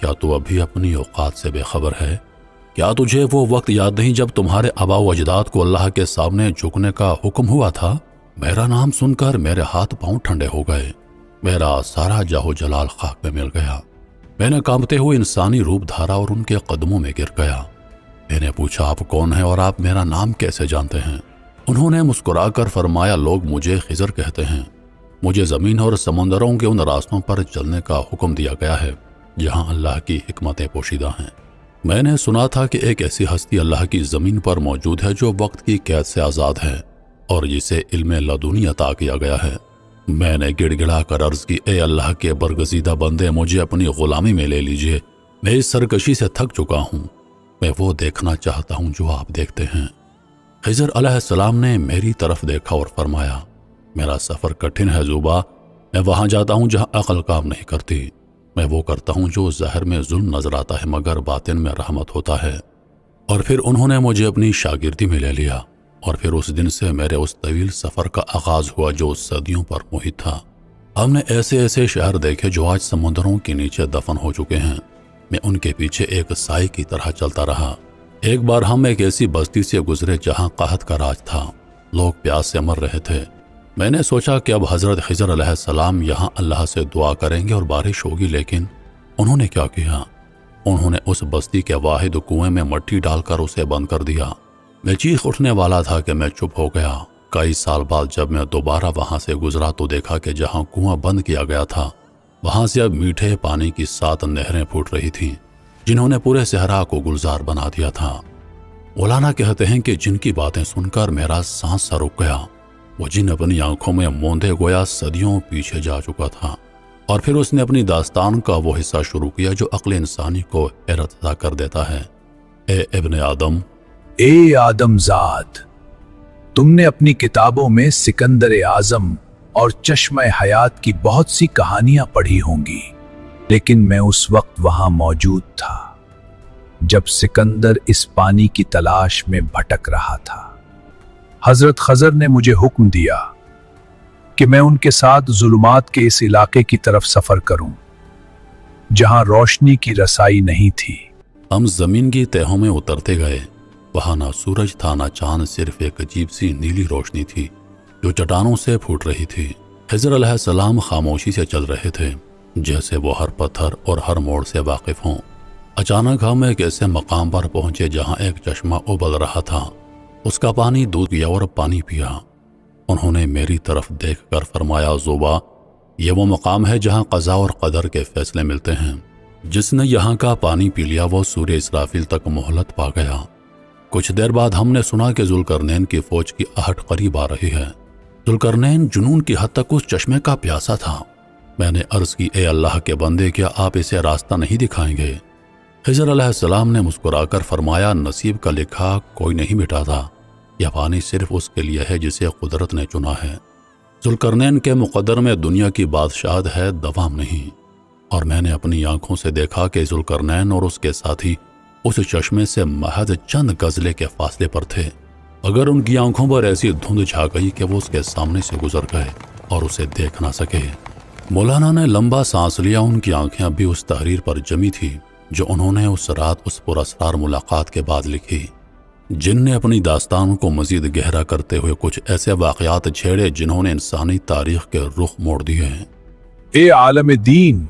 کیا تو ابھی اپنی اوقات سے بے خبر ہے؟ کیا تجھے وہ وقت یاد نہیں جب تمہارے آبا و اجداد کو اللہ کے سامنے جھکنے کا حکم ہوا تھا؟ میرا نام سن کر میرے ہاتھ پاؤں ٹھنڈے ہو گئے، میرا سارا جاہ و جلال خاک میں مل گیا۔ میں نے کانپتے ہوئے انسانی روپ دھارا اور ان کے قدموں میں گر گیا۔ میں نے پوچھا، آپ کون ہیں اور آپ میرا نام کیسے جانتے ہیں؟ انہوں نے مسکرا کر فرمایا، لوگ مجھے خضر کہتے ہیں۔ مجھے زمین اور سمندروں کے ان راستوں پر چلنے کا حکم دیا گیا ہے جہاں اللہ کی حکمتیں پوشیدہ ہیں۔ میں نے سنا تھا کہ ایک ایسی ہستی اللہ کی زمین پر موجود ہے جو وقت کی قید سے آزاد ہے اور جسے علم لدنی عطا کیا گیا ہے۔ میں نے گڑ گڑا کر عرض کی، اے اللہ کے برگزیدہ بندے، مجھے اپنی غلامی میں لے لیجئے، میں اس سرکشی سے تھک چکا ہوں، میں وہ دیکھنا چاہتا ہوں جو آپ دیکھتے ہیں۔ خضر علیہ السلام نے میری طرف دیکھا اور فرمایا، میرا سفر کٹھن ہے زوبا، میں وہاں جاتا ہوں جہاں عقل کام نہیں کرتی، میں وہ کرتا ہوں جو ظاہر میں ظلم نظر آتا ہے مگر باطن میں رحمت ہوتا ہے۔ اور پھر انہوں نے مجھے اپنی شاگردی میں لے لیا، اور پھر اس دن سے میرے اس طویل سفر کا آغاز ہوا جو صدیوں پر محیط تھا۔ ہم نے ایسے ایسے شہر دیکھے جو آج سمندروں کے نیچے دفن ہو چکے ہیں۔ میں ان کے پیچھے ایک سائے کی طرح چلتا رہا۔ ایک بار ہم ایک ایسی بستی سے گزرے جہاں قحط کا راج تھا، لوگ پیاس سے مر رہے تھے۔ میں نے سوچا کہ اب حضرت خضر علیہ السلام یہاں اللہ سے دعا کریں گے اور بارش ہوگی، لیکن انہوں نے کیا کیا؟ انہوں نے اس بستی کے واحد کنویں میں مٹی ڈال کر اسے بند کر دیا۔ میں چیخ اٹھنے والا تھا کہ میں چپ ہو گیا۔ کئی سال بعد جب میں دوبارہ وہاں سے گزرا تو دیکھا کہ جہاں کنواں بند کیا گیا تھا وہاں سے اب میٹھے پانی کی 7 نہریں پھوٹ رہی تھیں جنہوں نے پورے صحرا کو گلزار بنا دیا تھا۔ مولانا کہتے ہیں کہ جن کی باتیں سن کر میرا سانس سا رک گیا، وہ جن اپنی آنکھوں میں موندے گویا صدیوں پیچھے جا چکا تھا، اور پھر اس نے اپنی داستان کا وہ حصہ شروع کیا جو عقل انسانی کو حیرت زدہ کر دیتا ہے۔ اے ابن آدم، اے آدم زاد، تم نے اپنی کتابوں میں سکندر اعظم اور چشمہ حیات کی بہت سی کہانیاں پڑھی ہوں گی، لیکن میں اس وقت وہاں موجود تھا جب سکندر اس پانی کی تلاش میں بھٹک رہا تھا۔ حضرت خضر نے مجھے حکم دیا کہ میں ان کے ساتھ ظلمات کے اس علاقے کی طرف سفر کروں جہاں روشنی کی رسائی نہیں تھی۔ ہم زمین کی تہوں میں اترتے گئے۔ وہاں نہ سورج تھا نہ چاند، صرف ایک عجیب سی نیلی روشنی تھی جو چٹانوں سے پھوٹ رہی تھی۔ خضر علیہ السلام خاموشی سے چل رہے تھے جیسے وہ ہر پتھر اور ہر موڑ سے واقف ہوں۔ اچانک ہم ایک ایسے مقام پر پہنچے جہاں ایک چشمہ ابل رہا تھا۔ اس کا پانی دودھ پیا اور پانی پیا۔ انہوں نے میری طرف دیکھ کر فرمایا، زوبا، یہ وہ مقام ہے جہاں قضاء اور قدر کے فیصلے ملتے ہیں۔ جس نے یہاں کا پانی پی لیا وہ سورہ اسرافیل تک مہلت پا گیا۔ کچھ دیر بعد ہم نے سنا کہ ذوالقرنین کی فوج کی آہٹ قریب آ رہی ہے۔ ذوالقرنین جنون کی حد تک اس چشمے کا پیاسا تھا۔ میں نے عرض کی، اے اللہ کے بندے، کیا آپ اسے راستہ نہیں دکھائیں گے؟ خضر علیہ السلام نے مسکرا کر فرمایا، نصیب کا لکھا کوئی نہیں مٹاتا، یہ پانی صرف اس کے لیے ہے جسے قدرت نے چنا ہے۔ ذوالقرنین کے مقدر میں دنیا کی بادشاہت ہے، دوام نہیں۔ اور میں نے اپنی آنکھوں سے دیکھا کہ ذوالقرنین اور اس کے ساتھی اس چشمے سے محض چند گزلے کے فاصلے پر تھے، اگر ان کی آنکھوں پر ایسی دھند چھا گئی کہ وہ اس کے سامنے سے گزر گئے اور اسے دیکھ نہ سکے۔ مولانا نے لمبا سانس لیا۔ ان کی آنکھیں اب بھی اس تحریر پر جمی تھی جو انہوں نے اس رات اس پراسرار ملاقات کے بعد لکھی۔ جن نے اپنی داستان کو مزید گہرا کرتے ہوئے کچھ ایسے واقعات چھیڑے جنہوں نے انسانی تاریخ کے رخ موڑ دیے ہیں۔ اے عالم دین،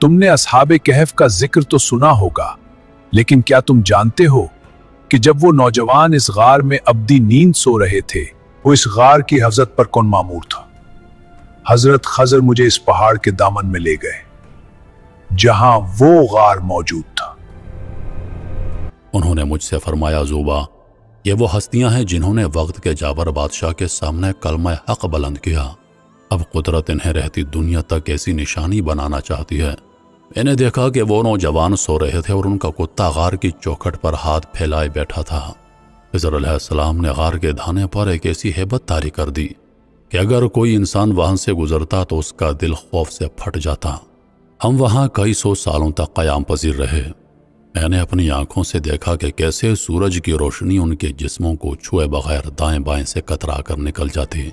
تم نے اصحاب کہف کا ذکر تو سنا ہوگا، لیکن کیا تم جانتے ہو کہ جب وہ نوجوان اس غار میں ابدی نیند سو رہے تھے، وہ اس غار کی حفاظت پر کون مامور تھا؟ حضرت خضر مجھے اس پہاڑ کے دامن میں لے گئے جہاں وہ غار موجود تھا۔ انہوں نے مجھ سے فرمایا، زوبا، یہ وہ ہستیاں ہیں جنہوں نے وقت کے جابر بادشاہ کے سامنے کلمہ حق بلند کیا۔ اب قدرت انہیں رہتی دنیا تک ایسی نشانی بنانا چاہتی ہے۔ میں نے دیکھا کہ وہ نوجوان سو رہے تھے اور ان کا کتا غار کی چوکھٹ پر ہاتھ پھیلائے بیٹھا تھا۔ خضر علیہ السلام نے غار کے دھانے پر ایک ایسی ہیبت طاری کر دی کہ اگر کوئی انسان وہاں سے گزرتا تو اس کا دل خوف سے پھٹ جاتا۔ ہم وہاں کئی 100 سالوں تک قیام پذیر رہے۔ میں نے اپنی آنکھوں سے دیکھا کہ کیسے سورج کی روشنی ان کے جسموں کو چھوئے بغیر دائیں بائیں سے کترا کر نکل جاتی۔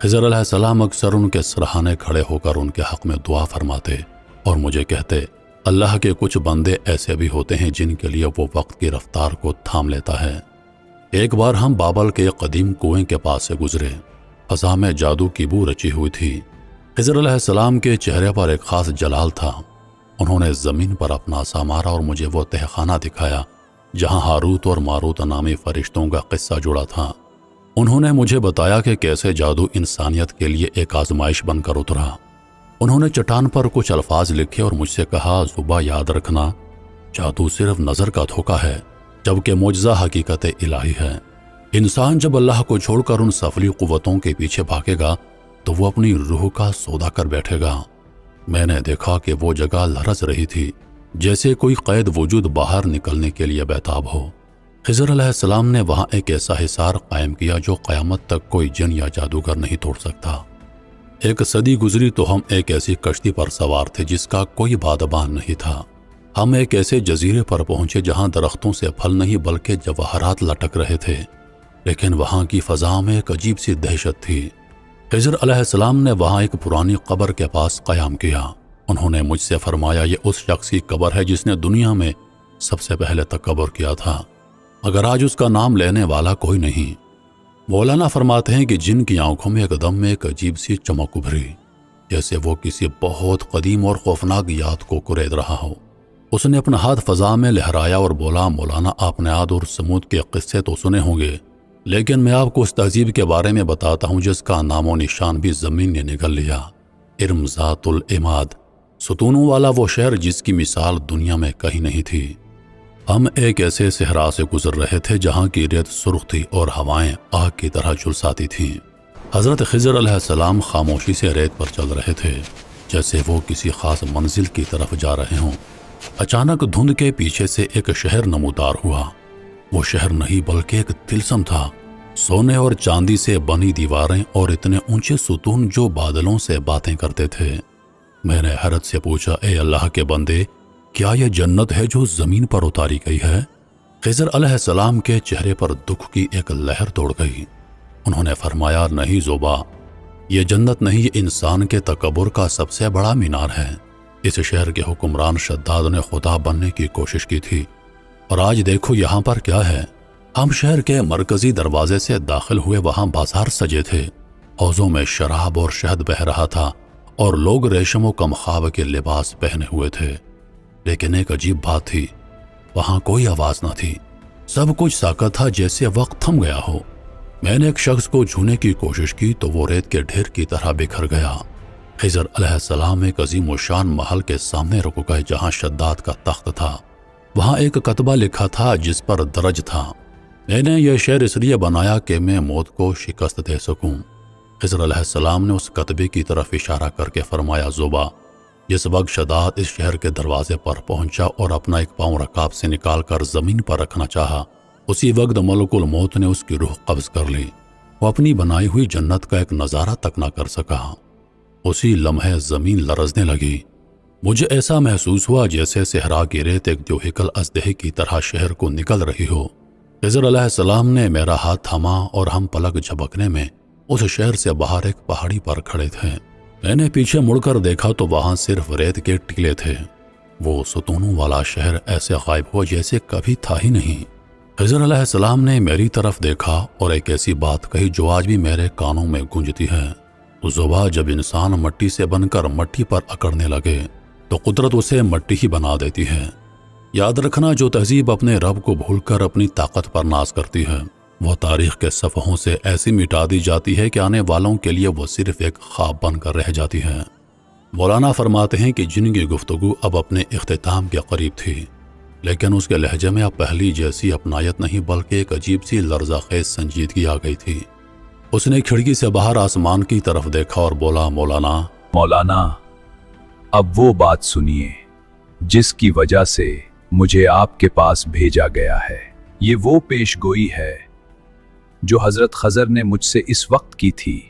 خضر علیہ السلام اکثر ان کے سرہانے کھڑے ہو کر ان کے حق میں دعا فرماتے اور مجھے کہتے، اللہ کے کچھ بندے ایسے بھی ہوتے ہیں جن کے لیے وہ وقت کی رفتار کو تھام لیتا ہے۔ ایک بار ہم بابل کے قدیم کنویں کے پاس سے گزرے۔ فضا میں جادو کی بو رچی ہوئی تھی۔ خضر علیہ السلام کے چہرے پر ایک خاص جلال تھا۔ انہوں نے زمین پر اپنا عصا مارا اور مجھے وہ تہخانہ دکھایا جہاں ہاروت اور ماروت نامی فرشتوں کا قصہ جڑا تھا۔ انہوں نے مجھے بتایا کہ کیسے جادو انسانیت کے لیے ایک آزمائش بن کر اترا۔ انہوں نے چٹان پر کچھ الفاظ لکھے اور مجھ سے کہا، زبا یاد رکھنا، جادو صرف نظر کا دھوکہ ہے جبکہ معجزہ حقیقت الہی ہے۔ انسان جب اللہ کو چھوڑ کر ان سفلی قوتوں کے پیچھے بھاگے گا تو وہ اپنی روح کا سودا کر بیٹھے گا۔ میں نے دیکھا کہ وہ جگہ لرز رہی تھی جیسے کوئی قید وجود باہر نکلنے کے لیے بیتاب ہو۔ خضر علیہ السلام نے وہاں ایک ایسا حصار قائم کیا جو قیامت تک کوئی جن یا جادوگر نہیں توڑ سکتا۔ ایک صدی گزری تو ہم ایک ایسی کشتی پر سوار تھے جس کا کوئی بادبان نہیں تھا۔ ہم ایک ایسے جزیرے پر پہنچے جہاں درختوں سے پھل نہیں بلکہ جواہرات لٹک رہے تھے، لیکن وہاں کی فضا میں ایک عجیب سی دہشت تھی۔ خضر علیہ السلام نے وہاں ایک پرانی قبر کے پاس قیام کیا۔ انہوں نے مجھ سے فرمایا، یہ اس شخص کی قبر ہے جس نے دنیا میں سب سے پہلے تکبر کیا تھا، مگر آج اس کا نام لینے والا کوئی نہیں۔ مولانا فرماتے ہیں کہ جن کی آنکھوں میں ایک دم میں ایک عجیب سی چمک ابھری جیسے وہ کسی بہت قدیم اور خوفناک یاد کو کرید رہا ہو۔ اس نے اپنا ہاتھ فضا میں لہرایا اور بولا، مولانا آپ نے عاد اور سمود کے قصے تو سنے ہوں گے، لیکن میں آپ کو اس تہذیب کے بارے میں بتاتا ہوں جس کا نام و نشان بھی زمین نے نگل لیا۔ ارم ذات العماد، ستونوں والا وہ شہر جس کی مثال دنیا میں کہیں نہیں تھی۔ ہم ایک ایسے صحرا سے گزر رہے تھے جہاں کی ریت سرخ تھی اور ہوائیں آگ کی طرح جھلساتی تھیں۔ حضرت خضر علیہ السلام خاموشی سے ریت پر چل رہے تھے جیسے وہ کسی خاص منزل کی طرف جا رہے ہوں۔ اچانک دھند کے پیچھے سے ایک شہر نمودار ہوا۔ وہ شہر نہیں بلکہ ایک طلسم تھا، سونے اور چاندی سے بنی دیواریں اور اتنے اونچے ستون جو بادلوں سے باتیں کرتے تھے۔ میں نے حیرت سے پوچھا، اے اللہ کے بندے، کیا یہ جنت ہے جو زمین پر اتاری گئی ہے؟ خضر علیہ السلام کے چہرے پر دکھ کی ایک لہر دوڑ گئی۔ انہوں نے فرمایا، نہیں زوبا، یہ جنت نہیں، یہ انسان کے تکبر کا سب سے بڑا مینار ہے۔ اس شہر کے حکمران شداد نے خدا بننے کی کوشش کی تھی، اور آج دیکھو یہاں پر کیا ہے۔ ہم شہر کے مرکزی دروازے سے داخل ہوئے، وہاں بازار سجے تھے، حوضوں میں شراب اور شہد بہہ رہا تھا اور لوگ ریشم و کمخاب کے لباس پہنے ہوئے تھے۔ لیکن ایک عجیب بات تھی، وہاں کوئی آواز نہ تھی، سب کچھ ساکت تھا جیسے وقت تھم گیا ہو۔ میں نے ایک شخص کو چھونے کی کوشش کی تو وہ ریت کے ڈھیر کی طرح بکھر گیا۔ خضر علیہ السلام ایک عظیم و شان محل کے سامنے رک گئے جہاں شداد کا تخت تھا۔ وہاں ایک کتبہ لکھا تھا جس پر درج تھا، میں نے یہ شعر اس لیے بنایا کہ میں موت کو شکست دے سکوں۔ خضر علیہ السلام نے اس کتبے کی طرف اشارہ کر کے فرمایا، زوبا، جس وقت شداد اس شہر کے دروازے پر پہنچا اور اپنا ایک پاؤں رکاب سے نکال کر زمین پر رکھنا چاہا، اسی وقت ملک الموت نے اس کی روح قبض کر لی۔ وہ اپنی بنائی ہوئی جنت کا ایک نظارہ تک نہ کر سکا۔ اسی لمحے زمین لرزنے لگی۔ مجھے ایسا محسوس ہوا جیسے صحرا کی ریت ایک جوہکل ازدہے کی طرح شہر کو نکل رہی ہو۔ خضر علیہ السلام نے میرا ہاتھ تھاما اور ہم پلک جھپکنے میں اس شہر سے باہر ایک پہاڑی پر کھڑے تھے۔ میں نے پیچھے مڑ کر دیکھا تو وہاں صرف ریت کے ٹیلے تھے۔ وہ ستونوں والا شہر ایسے غائب ہوا جیسے کبھی تھا ہی نہیں۔ خضر علیہ السلام نے میری طرف دیکھا اور ایک ایسی بات کہی جو آج بھی میرے کانوں میں گونجتی ہے، زوبا، جب انسان مٹی سے بن کر مٹی پر اکڑنے لگے تو قدرت اسے مٹی ہی بنا دیتی ہے۔ یاد رکھنا، جو تہذیب اپنے رب کو بھول کر اپنی طاقت پر ناز کرتی ہے وہ تاریخ کے صفحوں سے ایسی مٹا دی جاتی ہے کہ آنے والوں کے لیے وہ صرف ایک خواب بن کر رہ جاتی ہے۔ مولانا فرماتے ہیں کہ جن کی گفتگو اب اپنے اختتام کے قریب تھی، لیکن اس کے لہجے میں اب پہلی جیسی اپنائیت نہیں بلکہ ایک عجیب سی لرزہ خیز سنجیدگی آ گئی تھی۔ اس نے کھڑکی سے باہر آسمان کی طرف دیکھا اور بولا، مولانا، اب وہ بات سنیے جس کی وجہ سے مجھے آپ کے پاس بھیجا گیا ہے۔ یہ وہ پیش گوئی ہے جو حضرت خضر نے مجھ سے اس وقت کی تھی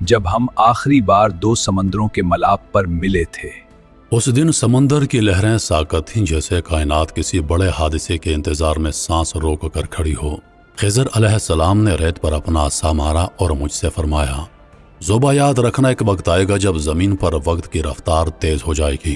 جب ہم آخری بار دو سمندروں کے ملاپ پر ملے تھے۔ اس دن سمندر کی لہریں ساکت تھیں جیسے کائنات کسی بڑے حادثے کے انتظار میں سانس روک کر کھڑی ہو۔ خضر علیہ السلام نے ریت پر اپنا عصا مارا اور مجھ سے فرمایا، زوبا، یاد رکھنا، ایک وقت آئے گا جب زمین پر وقت کی رفتار تیز ہو جائے گی۔